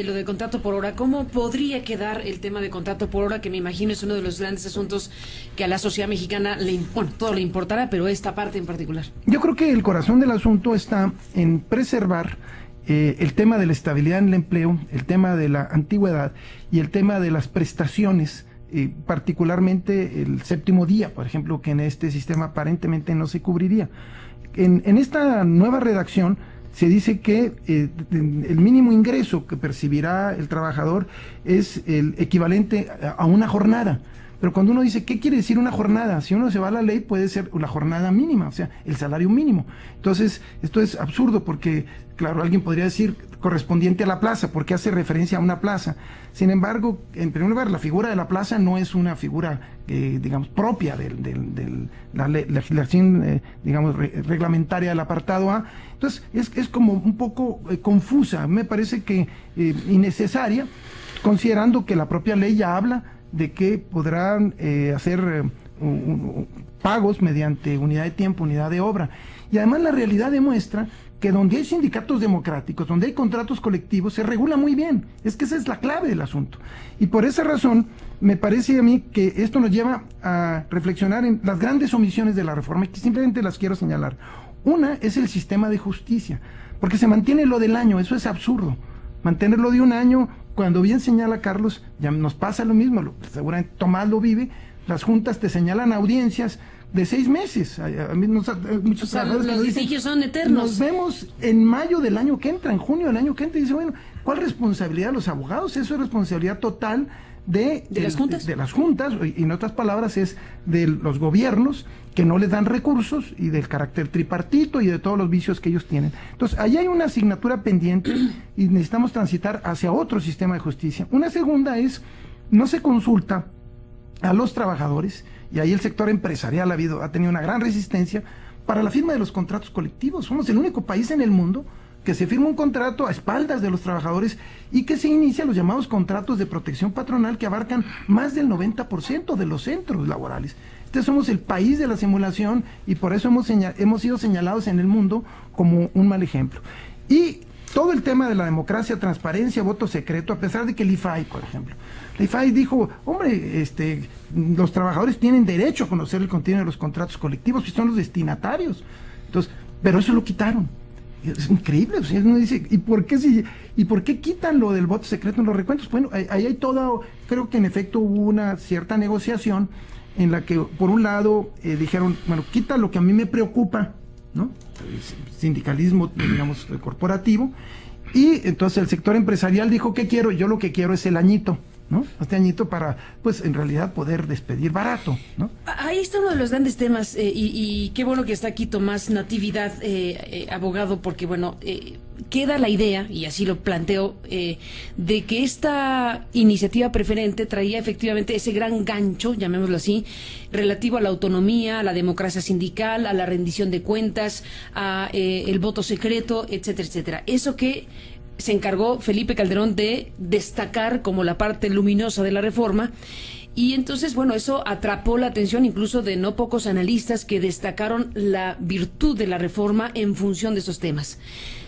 lo de contrato por hora. ¿Cómo podría quedar el tema de contrato por hora, que me imagino es uno de los grandes asuntos que a la sociedad mexicana, todo le importará, pero esta parte en particular? Yo creo que el corazón del asunto está en preservar el tema de la estabilidad en el empleo, el tema de la antigüedad y el tema de las prestaciones, particularmente el séptimo día, por ejemplo, que en este sistema aparentemente no se cubriría. En esta nueva redacción se dice que el mínimo ingreso que percibirá el trabajador es el equivalente a una jornada. Pero cuando uno dice, ¿qué quiere decir una jornada? Si uno se va a la ley, puede ser una jornada mínima, o sea, el salario mínimo. Entonces, esto es absurdo porque, claro, alguien podría decir correspondiente a la plaza, porque hace referencia a una plaza. Sin embargo, en primer lugar, la figura de la plaza no es una figura, digamos, propia de la legislación, digamos, reglamentaria del apartado A. Entonces, es como un poco confusa, me parece que innecesaria, considerando que la propia ley ya habla de que podrán hacer pagos mediante unidad de tiempo, unidad de obra. Y además la realidad demuestra que donde hay sindicatos democráticos, donde hay contratos colectivos, se regula muy bien. Es que esa es la clave del asunto. Y por esa razón, me parece a mí que esto nos lleva a reflexionar en las grandes omisiones de la reforma, y que simplemente las quiero señalar. Una es el sistema de justicia, porque se mantiene lo del año, eso es absurdo. Mantenerlo de un año, cuando bien señala Carlos, ya nos pasa lo mismo, seguramente Tomás lo vive, las juntas te señalan audiencias de 6 meses. Muchos los litigios son eternos. Nos vemos en mayo del año que entra, en junio del año que entra, y dice, bueno, ¿cuál responsabilidad de los abogados? Eso es responsabilidad total de las juntas. De las juntas, y en otras palabras es de los gobiernos que no les dan recursos, y del carácter tripartito y de todos los vicios que ellos tienen. Entonces, allí hay una asignatura pendiente y necesitamos transitar hacia otro sistema de justicia. Una segunda es, no se consulta a los trabajadores, y ahí el sector empresarial ha tenido una gran resistencia para la firma de los contratos colectivos. Somos el único país en el mundo que se firma un contrato a espaldas de los trabajadores y que se inicia los llamados contratos de protección patronal, que abarcan más del 90% de los centros laborales. Somos el país de la simulación, y por eso hemos sido señalados en el mundo como un mal ejemplo. Y todo el tema de la democracia, transparencia, voto secreto, a pesar de que el IFAI, por ejemplo, el IFAI dijo, hombre, los trabajadores tienen derecho a conocer el contenido de los contratos colectivos, que son los destinatarios. Entonces, pero eso lo quitaron. Es increíble. O sea, uno dice, ¿y por qué quitan lo del voto secreto en los recuentos? Bueno, ahí hay todo. Creo que en efecto hubo una cierta negociación en la que, por un lado, dijeron, bueno, quita lo que a mí me preocupa, ¿no? El sindicalismo, digamos, corporativo, y entonces el sector empresarial dijo, ¿qué quiero? Yo lo que quiero es el añito, ¿no? Este añito para, pues, en realidad poder despedir barato, ¿no? Ahí está uno de los grandes temas, y qué bueno que está aquí Tomás Natividad, abogado, porque, bueno, queda la idea, y así lo planteo, de que esta iniciativa preferente traía efectivamente ese gran gancho, llamémoslo así, relativo a la autonomía, a la democracia sindical, a la rendición de cuentas, a el voto secreto, etcétera, etcétera. Eso que se encargó Felipe Calderón de destacar como la parte luminosa de la reforma. Y entonces, bueno, eso atrapó la atención incluso de no pocos analistas que destacaron la virtud de la reforma en función de esos temas.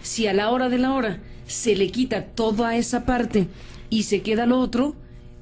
Si a la hora de la hora se le quita toda esa parte y se queda lo otro,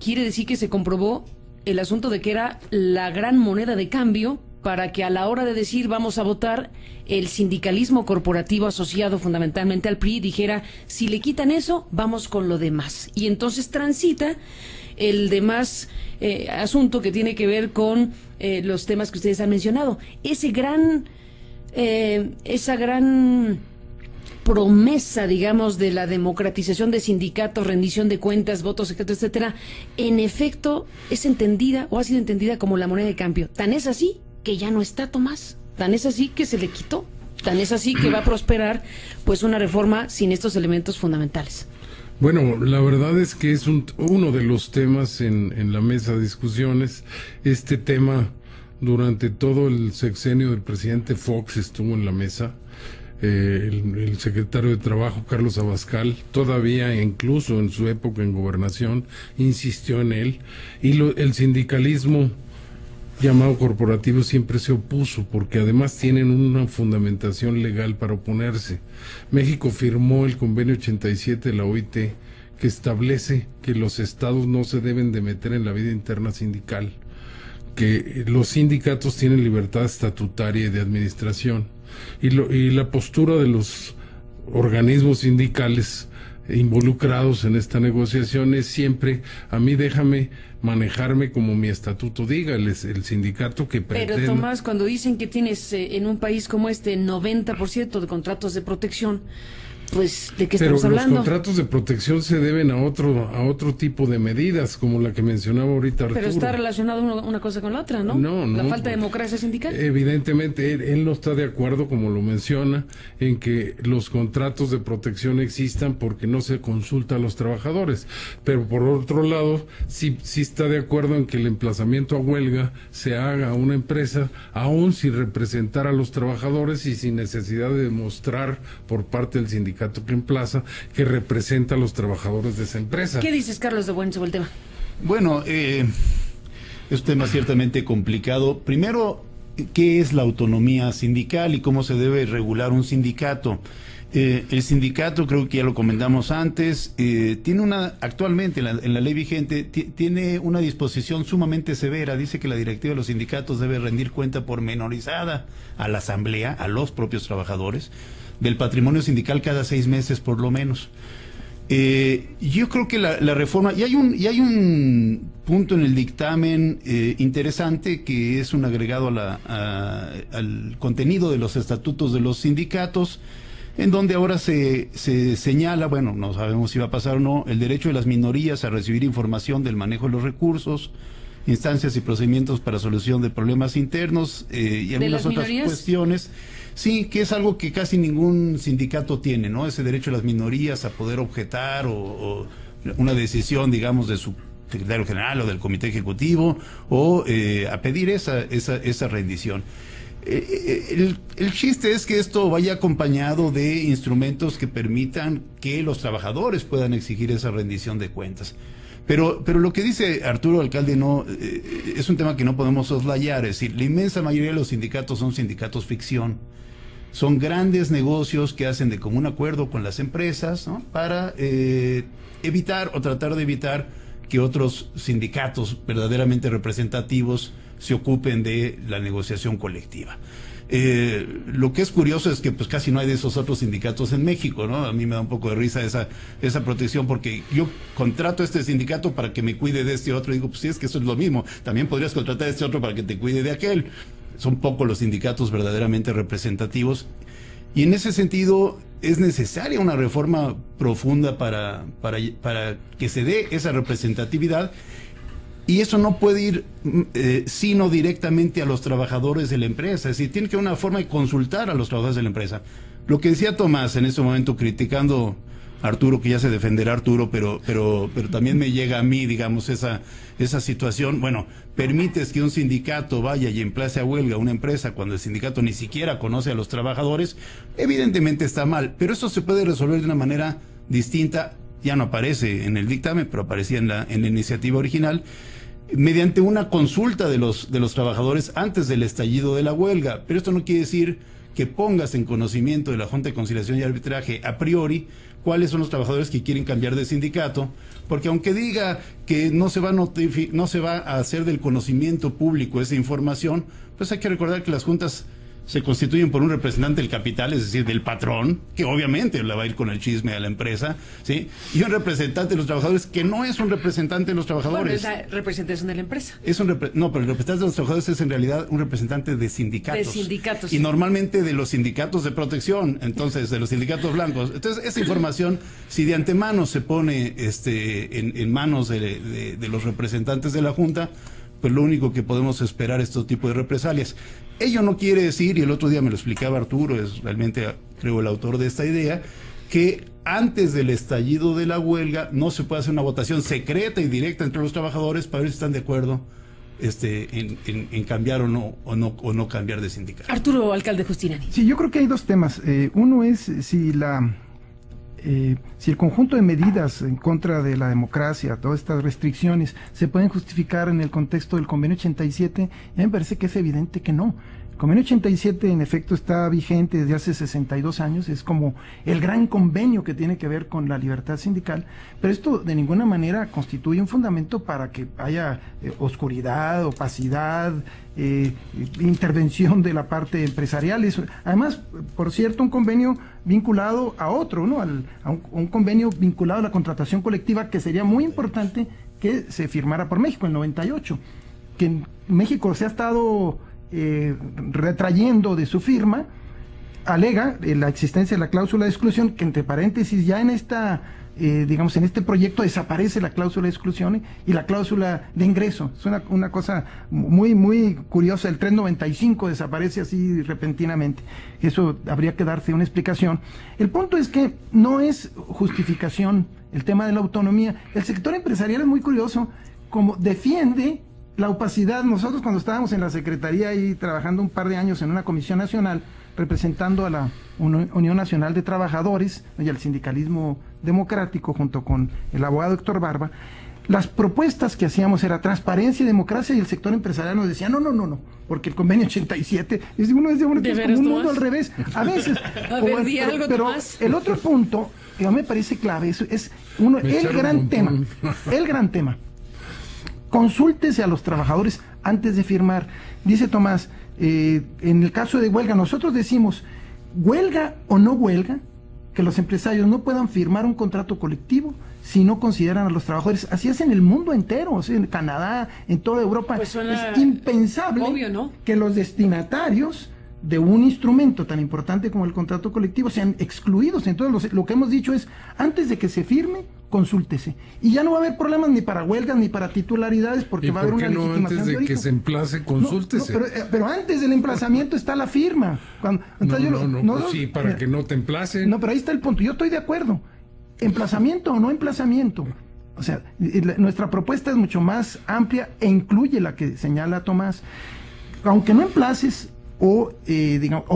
quiere decir que se comprobó el asunto de que era la gran moneda de cambio para que a la hora de decir vamos a votar, el sindicalismo corporativo asociado fundamentalmente al PRI dijera, si le quitan eso, vamos con lo demás. Y entonces transita el demás asunto que tiene que ver con los temas que ustedes han mencionado. Esa gran promesa, digamos, de la democratización de sindicatos, rendición de cuentas, votos secretos, etcétera, en efecto es entendida o ha sido entendida como la moneda de cambio. Tan es así que ya no está, Tomás. Tan es así que se le quitó. Tan es así que va a prosperar pues una reforma sin estos elementos fundamentales. Bueno, la verdad es que es uno de los temas en la mesa de discusiones. Este tema durante todo el sexenio del presidente Fox estuvo en la mesa. El secretario de Trabajo, Carlos Abascal, todavía incluso en su época en gobernación, insistió en él. Y el sindicalismo llamado corporativo siempre se opuso, porque además tienen una fundamentación legal para oponerse. México firmó el convenio 87 de la OIT, que establece que los estados no se deben de meter en la vida interna sindical, que los sindicatos tienen libertad estatutaria y de administración, y la postura de los organismos sindicales involucrados en esta negociación es siempre: a mí déjame manejarme como mi estatuto diga, el sindicato que pretende. Pero Tomás, cuando dicen que tienes en un país como este 90% de contratos de protección, pues ¿de qué estamos hablando? Pero los contratos de protección se deben a otro tipo de medidas, como la que mencionaba ahorita Arturo. Pero está relacionado una cosa con la otra, ¿no? No, la falta de democracia sindical. Evidentemente, él no está de acuerdo, como lo menciona, en que los contratos de protección existan porque no se consulta a los trabajadores. Pero por otro lado, sí está de acuerdo en que el emplazamiento a huelga se haga a una empresa, aún sin representar a los trabajadores y sin necesidad de demostrar por parte del sindicato que emplaza que representa a los trabajadores de esa empresa. ¿Qué dices, Carlos de Buen, sobre el tema? Bueno, es un tema ciertamente complicado. Primero, ¿qué es la autonomía sindical y cómo se debe regular un sindicato? El sindicato, creo que ya lo comentamos antes, tiene actualmente en la ley vigente, tiene una disposición sumamente severa. Dice que la directiva de los sindicatos debe rendir cuenta pormenorizada a la asamblea, a los propios trabajadores, del patrimonio sindical cada 6 meses por lo menos. Yo creo que la reforma, y hay un punto en el dictamen interesante, que es un agregado al contenido de los estatutos de los sindicatos, en donde ahora se señala, bueno, no sabemos si va a pasar o no, el derecho de las minorías a recibir información del manejo de los recursos, instancias y procedimientos para solución de problemas internos, y algunas otras cuestiones. Sí, que es algo que casi ningún sindicato tiene, ¿no? Ese derecho de las minorías a poder objetar o una decisión, digamos, de su secretario general o del comité ejecutivo, o a pedir esa rendición. El chiste es que esto vaya acompañado de instrumentos que permitan que los trabajadores puedan exigir esa rendición de cuentas. Pero lo que dice Arturo, alcalde, no es un tema que no podemos soslayar. Es decir, la inmensa mayoría de los sindicatos son sindicatos ficción. Son grandes negocios que hacen de común acuerdo con las empresas, ¿no?, para evitar o tratar de evitar que otros sindicatos verdaderamente representativos se ocupen de la negociación colectiva. Lo que es curioso es que pues casi no hay de esos otros sindicatos en México, ¿no? A mí me da un poco de risa esa protección, porque yo contrato a este sindicato para que me cuide de este otro, y digo, pues sí, es que eso es lo mismo, también podrías contratar a este otro para que te cuide de aquel. Son pocos los sindicatos verdaderamente representativos, y en ese sentido es necesaria una reforma profunda para que se dé esa representatividad. Y eso no puede ir sino directamente a los trabajadores de la empresa. Es decir, tiene que haber una forma de consultar a los trabajadores de la empresa. Lo que decía Tomás en este momento, criticando a Arturo, que ya se defenderá Arturo, pero también me llega a mí, digamos, esa situación. Bueno, permites que un sindicato vaya y emplace a huelga a una empresa cuando el sindicato ni siquiera conoce a los trabajadores, evidentemente está mal. Pero eso se puede resolver de una manera distinta. Ya no aparece en el dictamen, pero aparecía en la iniciativa original, mediante una consulta de los trabajadores antes del estallido de la huelga. Pero esto no quiere decir que pongas en conocimiento de la Junta de Conciliación y Arbitraje a priori cuáles son los trabajadores que quieren cambiar de sindicato, porque aunque diga que no se va a hacer del conocimiento público esa información, pues hay que recordar que las juntas se constituyen por un representante del capital, es decir, del patrón, que obviamente le va a ir con el chisme a la empresa, ¿sí? Y un representante de los trabajadores que no es un representante de los trabajadores. Bueno, es la representación de la empresa. No, pero el representante de los trabajadores es en realidad un representante de sindicatos. De sindicatos. Y normalmente de los sindicatos de protección, entonces, de los sindicatos blancos. Entonces, esa información, si de antemano se pone en manos de los representantes de la Junta, pues lo único que podemos esperar es este tipo de represalias. Ello no quiere decir, y el otro día me lo explicaba Arturo, es realmente, creo, el autor de esta idea, que antes del estallido de la huelga no se puede hacer una votación secreta y directa entre los trabajadores para ver si están de acuerdo en cambiar o no cambiar de sindicato. Arturo, alcalde Justiniani. Sí, yo creo que hay dos temas. Uno es si el conjunto de medidas en contra de la democracia, todas estas restricciones, se pueden justificar en el contexto del convenio 87, y a mí me parece que es evidente que no. El convenio 87 en efecto está vigente desde hace 62 años, es como el gran convenio que tiene que ver con la libertad sindical, pero esto de ninguna manera constituye un fundamento para que haya oscuridad, opacidad, intervención de la parte empresarial. Además, por cierto, un convenio vinculado a otro, ¿no? a un convenio vinculado a la contratación colectiva, que sería muy importante que se firmara por México en 98, que en México se ha estado retrayendo de su firma, alega la existencia de la cláusula de exclusión, que entre paréntesis ya en esta digamos, en este proyecto desaparece la cláusula de exclusión y la cláusula de ingreso. Es una cosa muy, muy curiosa. El 395 desaparece así repentinamente. Eso habría que darse una explicación. El punto es que no es justificación el tema de la autonomía. El sector empresarial es muy curioso, como defiende la opacidad. Nosotros, cuando estábamos en la Secretaría y trabajando un par de años en una comisión nacional, representando a la Unión Nacional de Trabajadores y al sindicalismo democrático, junto con el abogado Héctor Barba, las propuestas que hacíamos era transparencia y democracia, y el sector empresarial nos decía, no, porque el convenio 87, es como un mundo al revés, a veces. Pero el otro punto, que me parece clave, es el gran tema. Consúltese a los trabajadores antes de firmar. Dice Tomás, en el caso de huelga, nosotros decimos, huelga o no huelga, que los empresarios no puedan firmar un contrato colectivo si no consideran a los trabajadores. Así es en el mundo entero, o sea, en Canadá, en toda Europa. Pues es impensable obvio, ¿no?, que los destinatarios de un instrumento tan importante como el contrato colectivo sean excluidos. Entonces lo que hemos dicho es, antes de que se firme, consúltese. Y ya no va a haber problemas ni para huelgas ni para titularidades, porque va a haber una legitimación. Antes de que se emplace, consúltese. Pero antes del emplazamiento está la firma. Sí, para que no te emplacen. No, pero ahí está el punto. Yo estoy de acuerdo. Emplazamiento o no emplazamiento. O sea, nuestra propuesta es mucho más amplia e incluye la que señala Tomás. Aunque no emplaces o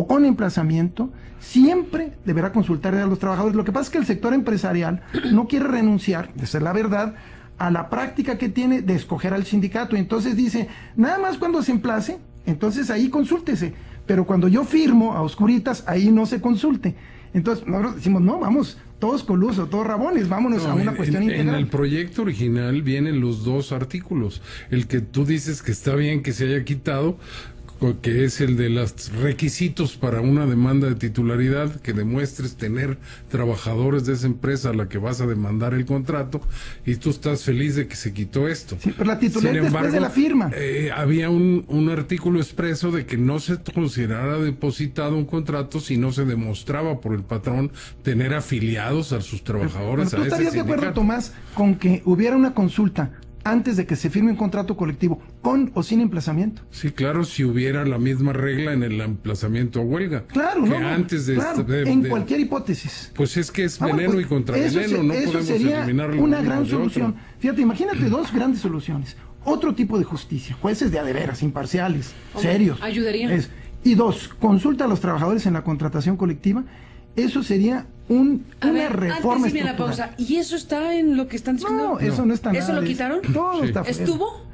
con emplazamiento, siempre deberá consultar a los trabajadores. Lo que pasa es que el sector empresarial no quiere renunciar, esa es la verdad, a la práctica que tiene de escoger al sindicato. Entonces dice, nada más cuando se emplace, entonces ahí consúltese, pero cuando yo firmo a oscuritas, ahí no se consulte. Entonces nosotros decimos, no, vamos, todos colusos, todos rabones, vámonos a una cuestión integral. En el proyecto original vienen los dos artículos, el que tú dices que está bien que se haya quitado, que es el de los requisitos para una demanda de titularidad, que demuestres tener trabajadores de esa empresa a la que vas a demandar el contrato, y tú estás feliz de que se quitó esto. Sí, pero la titularidad después de la firma. Había un artículo expreso de que no se considerara depositado un contrato si no se demostraba por el patrón tener afiliados a sus trabajadores. ¿Tú estarías de acuerdo, Tomás, con que hubiera una consulta antes de que se firme un contrato colectivo, con o sin emplazamiento? Sí, claro, si hubiera la misma regla en el emplazamiento a huelga. Claro, antes de cualquier hipótesis. Pues es que es veneno y contra veneno, no podemos eliminarlo. Una gran solución. Fíjate, imagínate dos grandes soluciones. Otro tipo de justicia, jueces de veras, imparciales, serios. Ayudaría. Y dos, consulta a los trabajadores en la contratación colectiva. Eso sería una reforma antes de la pausa. ¿Y eso está en lo que están diciendo? No, eso no está nada. ¿Eso lo quitaron? Todo está fuera. ¿Estuvo?